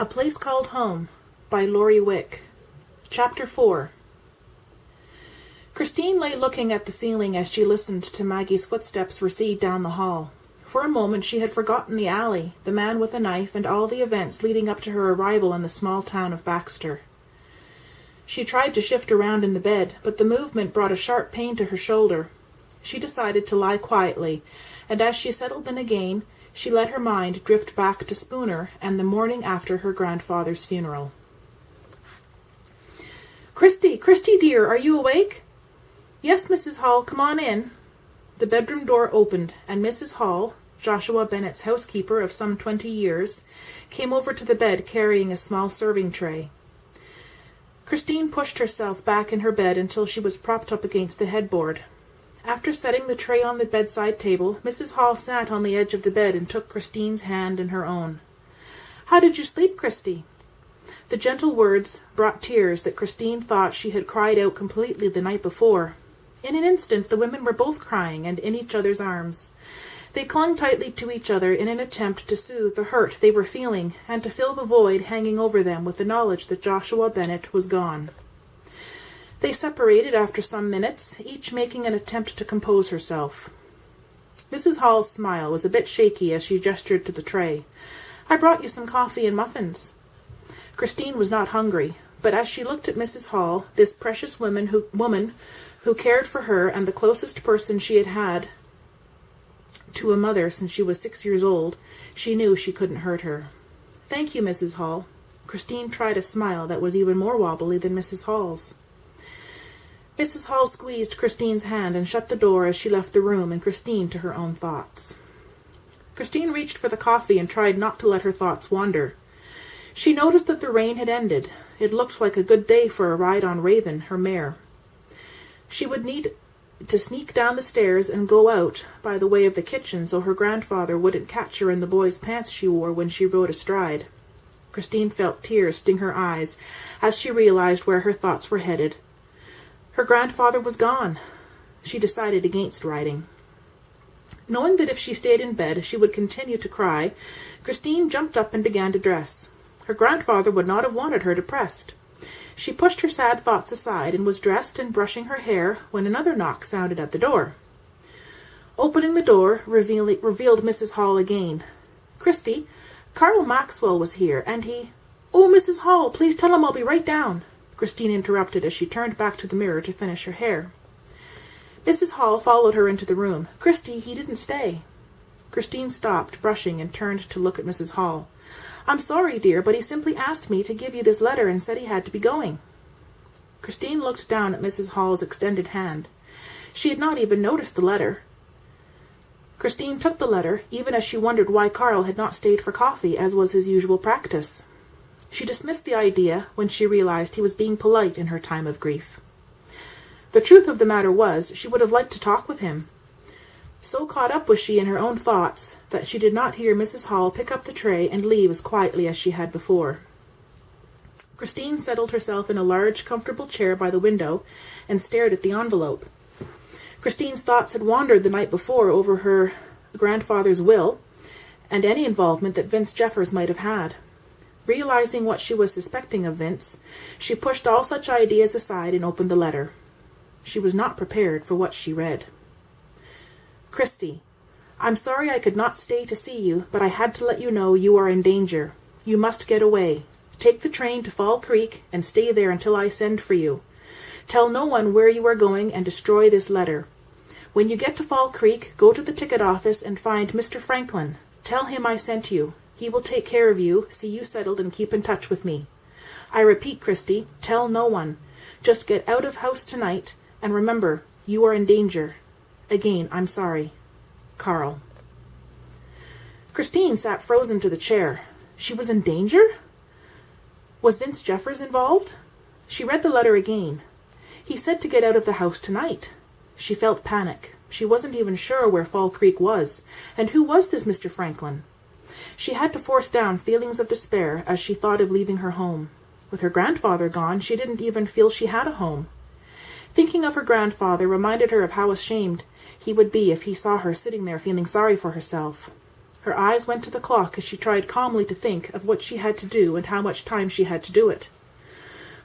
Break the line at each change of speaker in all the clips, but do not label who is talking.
A Place Called Home by Laurie Wick. Chapter 4. Christine lay looking at the ceiling as she listened to Maggie's footsteps recede down the hall. For a moment she had forgotten the alley, the man with the knife, and all the events leading up to her arrival in the small town of Baxter. She tried to shift around in the bed, but the movement brought a sharp pain to her shoulder. She decided to lie quietly, and as she settled in again, she let her mind drift back to Spooner and the morning after her grandfather's funeral. "Christy, dear, are you awake?" "Yes, Mrs. Hall, come on in." The bedroom door opened, and Mrs. Hall, Joshua Bennet's housekeeper of some 20 years, came over to the bed carrying a small serving tray. Christine pushed herself back in her bed until she was propped up against the headboard. After setting the tray on the bedside table, Mrs. Hall sat on the edge of the bed and took Christine's hand in her own. "How did you sleep, Christy?" The gentle words brought tears that Christine thought she had cried out completely the night before. In an instant the women were both crying and in each other's arms. They clung tightly to each other in an attempt to soothe the hurt they were feeling and to fill the void hanging over them with the knowledge that Joshua Bennet was gone. They separated after some minutes, each making an attempt to compose herself. Mrs. Hall's smile was a bit shaky as she gestured to the tray. "I brought you some coffee and muffins." Christine was not hungry, but as she looked at Mrs. Hall, this precious woman who cared for her and the closest person she had had to a mother since she was 6 years old, she knew she couldn't hurt her. "Thank you, Mrs. Hall." Christine tried a smile that was even more wobbly than Mrs. Hall's. Mrs. Hall squeezed Christine's hand and shut the door as she left the room, and Christine to her own thoughts. Christine reached for the coffee and tried not to let her thoughts wander. She noticed that the rain had ended. It looked like a good day for a ride on Raven, her mare. She would need to sneak down the stairs and go out by the way of the kitchen so her grandfather wouldn't catch her in the boy's pants she wore when she rode astride. Christine felt tears sting her eyes as she realized where her thoughts were headed. Her grandfather was gone. She decided against riding. Knowing that if she stayed in bed she would continue to cry, Christine jumped up and began to dress. Her grandfather would not have wanted her depressed. She pushed her sad thoughts aside and was dressed and brushing her hair when another knock sounded at the door. Opening the door revealed Mrs. Hall again. "Christy, Carl Maxwell was here, and he—" "Oh, Mrs. Hall, please tell him I'll be right down," Christine interrupted as she turned back to the mirror to finish her hair. Mrs. Hall followed her into the room. "Christy, he didn't stay." Christine stopped brushing and turned to look at Mrs. Hall. "I'm sorry, dear, but he simply asked me to give you this letter and said he had to be going." Christine looked down at Mrs. Hall's extended hand. She had not even noticed the letter. Christine took the letter, even as she wondered why Carl had not stayed for coffee, as was his usual practice. She dismissed the idea when she realized he was being polite in her time of grief. The truth of the matter was, she would have liked to talk with him. So caught up was she in her own thoughts that she did not hear Mrs. Hall pick up the tray and leave as quietly as she had before. Christine settled herself in a large, comfortable chair by the window and stared at the envelope. Christine's thoughts had wandered the night before over her grandfather's will and any involvement that Vince Jeffers might have had. Realizing what she was suspecting of Vince, she pushed all such ideas aside and opened the letter. She was not prepared for what she read. "Christy, I'm sorry I could not stay to see you, but I had to let you know you are in danger. You must get away. Take the train to Fall Creek and stay there until I send for you. Tell no one where you are going and destroy this letter. When you get to Fall Creek, go to the ticket office and find Mr. Franklin. Tell him I sent you. He will take care of you, see you settled, and keep in touch with me. I repeat, Christy, tell no one. Just get out of house tonight, and remember, you are in danger. Again, I'm sorry. Carl." Christine sat frozen to the chair. She was in danger? Was Vince Jeffers involved? She read the letter again. He said to get out of the house tonight. She felt panic. She wasn't even sure where Fall Creek was, and who was this Mr. Franklin? She had to force down feelings of despair as she thought of leaving her home. With her grandfather gone, she didn't even feel she had a home. Thinking of her grandfather reminded her of how ashamed he would be if he saw her sitting there feeling sorry for herself. Her eyes went to the clock as she tried calmly to think of what she had to do and how much time she had to do it.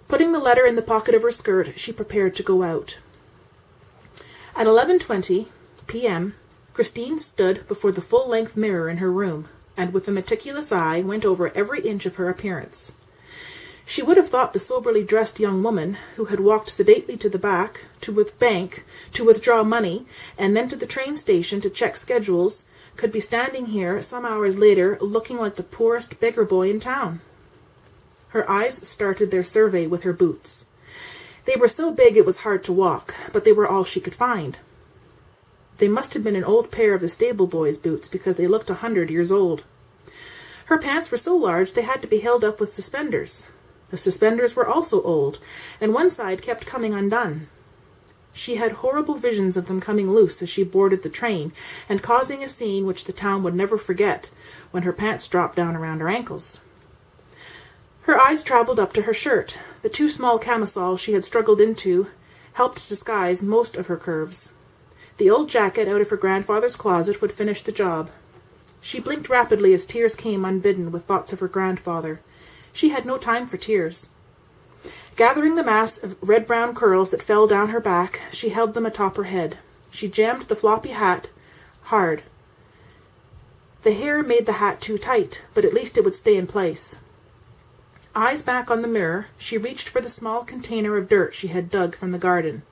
Putting the letter in the pocket of her skirt, she prepared to go out. At 11:20 p.m., Christine stood before the full-length mirror in her room, and with a meticulous eye went over every inch of her appearance. She would have thought the soberly dressed young woman, who had walked sedately to the bank, to withdraw money, and then to the train station to check schedules, could be standing here some hours later looking like the poorest beggar boy in town. Her eyes started their survey with her boots. They were so big it was hard to walk, but they were all she could find. They must have been an old pair of the stable boy's boots, because they looked 100 years old. Her pants were so large they had to be held up with suspenders. The suspenders were also old, and one side kept coming undone. She had horrible visions of them coming loose as she boarded the train, and causing a scene which the town would never forget, when her pants dropped down around her ankles. Her eyes travelled up to her shirt. The two small camisoles she had struggled into helped disguise most of her curves. The old jacket out of her grandfather's closet would finish the job. She blinked rapidly as tears came unbidden with thoughts of her grandfather. She had no time for tears. Gathering the mass of red-brown curls that fell down her back, she held them atop her head. She jammed the floppy hat hard. The hair made the hat too tight, but at least it would stay in place. Eyes back on the mirror, she reached for the small container of dirt she had dug from the garden.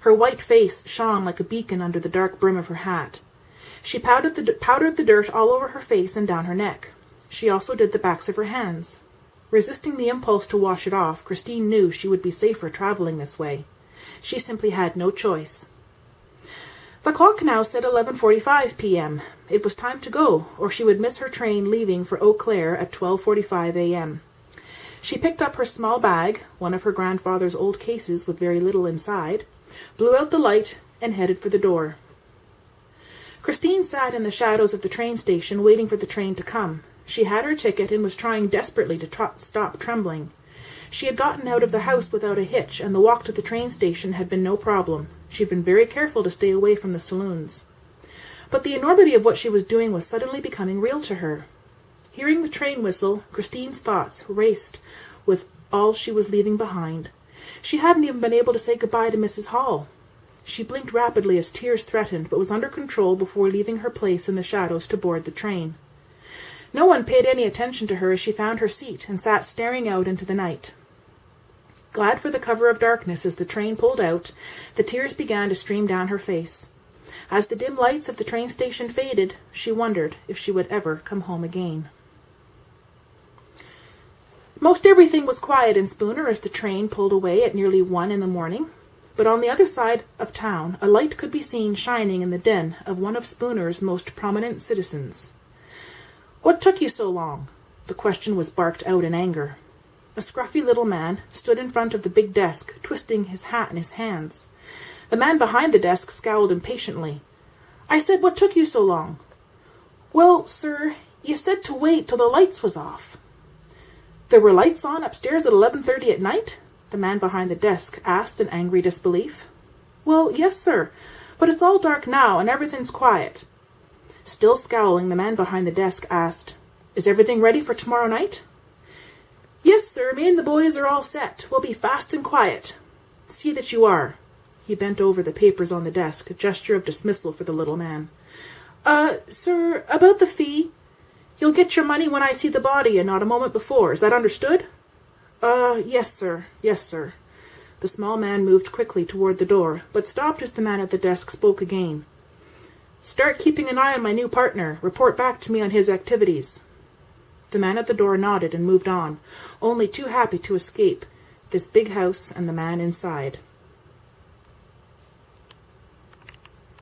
Her white face shone like a beacon under the dark brim of her hat. She powdered the dirt all over her face and down her neck. She also did the backs of her hands. Resisting the impulse to wash it off, Christine knew she would be safer travelling this way. She simply had no choice. The clock now said 11:45 p.m. It was time to go, or she would miss her train leaving for Eau Claire at 12:45 a.m. She picked up her small bag, one of her grandfather's old cases with very little inside, blew out the light, and headed for the door. Christine sat in the shadows of the train station waiting for the train to come. She had her ticket and was trying desperately to stop trembling. She had gotten out of the house without a hitch, and the walk to the train station had been no problem. She had been very careful to stay away from the saloons. But the enormity of what she was doing was suddenly becoming real to her. Hearing the train whistle, Christine's thoughts raced with all she was leaving behind. She hadn't even been able to say goodbye to Mrs. Hall. She blinked rapidly as tears threatened, but was under control before leaving her place in the shadows to board the train. No one paid any attention to her as she found her seat and sat staring out into the night. Glad for the cover of darkness as the train pulled out, the tears began to stream down her face. As the dim lights of the train station faded, she wondered if she would ever come home again. Most everything was quiet in Spooner as the train pulled away at nearly 1 a.m, but on the other side of town a light could be seen shining in the den of one of Spooner's most prominent citizens. "What took you so long?" The question was barked out in anger. A scruffy little man stood in front of the big desk, twisting his hat in his hands. The man behind the desk scowled impatiently. "I said, what took you so long?" "Well, sir, you said to wait till the lights was off." "There were lights on upstairs at 11:30 at night?" the man behind the desk asked in angry disbelief. "Well, yes, sir, but it's all dark now and everything's quiet." Still scowling, the man behind the desk asked, "Is everything ready for tomorrow night?" "Yes, sir, me and the boys are all set. We'll be fast and quiet." "See that you are." He bent over the papers on the desk, a gesture of dismissal for the little man. Sir, about the fee. You'll get your money when I see the body and not a moment before. Is that understood?" Yes, sir. Yes, sir." The small man moved quickly toward the door, but stopped as the man at the desk spoke again. "Start keeping an eye on my new partner. Report back to me on his activities." The man at the door nodded and moved on, only too happy to escape this big house and the man inside.